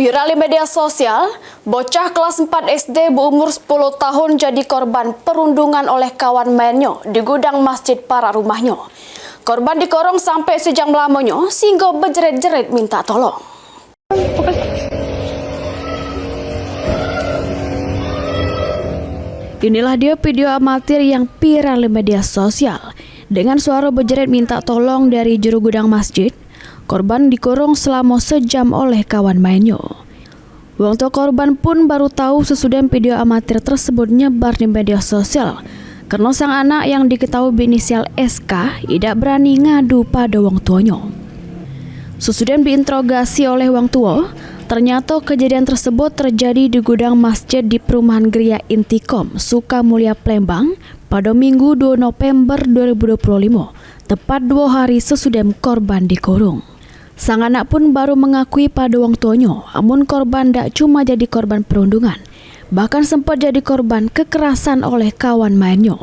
Viral di media sosial, bocah kelas 4 SD berumur 10 tahun jadi korban perundungan oleh kawan mainnya di gudang masjid para rumahnya. Korban dikorong sampai sejam lamanya sehingga berjerit-jerit minta tolong. Inilah dia video amatir yang viral di media sosial. Dengan suara berjerit minta tolong dari juru gudang masjid, korban dikurung selama sejam oleh kawan mainnya. Wong tua korban pun baru tahu sesudah video amatir tersebut nyebar di media sosial, karena sang anak yang diketahui berinisial SK tidak berani ngadu pada wong tuanya. Sesudah diinterogasi oleh wong tua, ternyata kejadian tersebut terjadi di gudang masjid di perumahan Geria Intikom, Sukamulya, Palembang pada Minggu 2 November 2025, tepat 2 hari sesudah korban dikurung. Sang anak pun baru mengakui pada wong tuanya, namun korban tidak cuma jadi korban perundungan, bahkan sempat jadi korban kekerasan oleh kawan mainnya.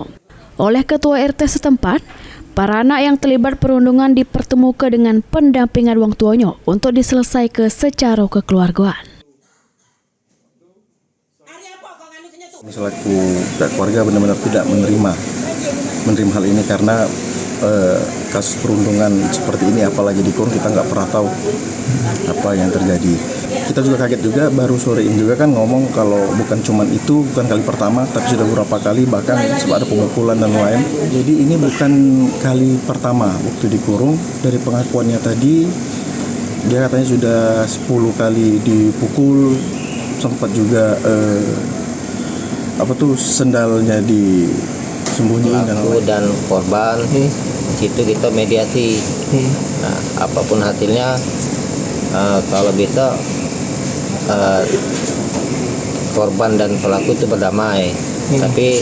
Oleh ketua RT setempat, para anak yang terlibat perundungan dipertemukan dengan pendampingan wong tuanya untuk diselesaikan secara kekeluargaan. Selaku keluarga benar-benar tidak menerima hal ini karena kasus perundungan seperti ini, apalagi dikurung, kita nggak pernah tahu apa yang terjadi. Kita juga kaget juga, baru sore ini juga kan ngomong kalau bukan kali pertama, tapi sudah beberapa kali, bahkan sempat ada pemukulan dan lain. Jadi ini bukan kali pertama waktu dikurung. Dari pengakuannya tadi, dia katanya sudah 10 kali dipukul, sempat juga sendalnya disembunyiin dan korban. Situ kita mediasi. Nah, apapun hasilnya, kalau bisa korban dan pelaku itu berdamai. Tapi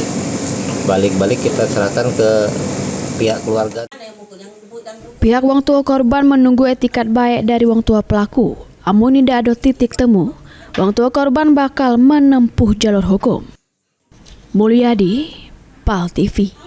balik-balik kita serahkan ke pihak keluarga. Pihak wong tua korban menunggu etikat baik dari wong tua pelaku. Amun tidak ada titik temu, wong tua korban bakal menempuh jalur hukum. Mulyadi, PAL TV.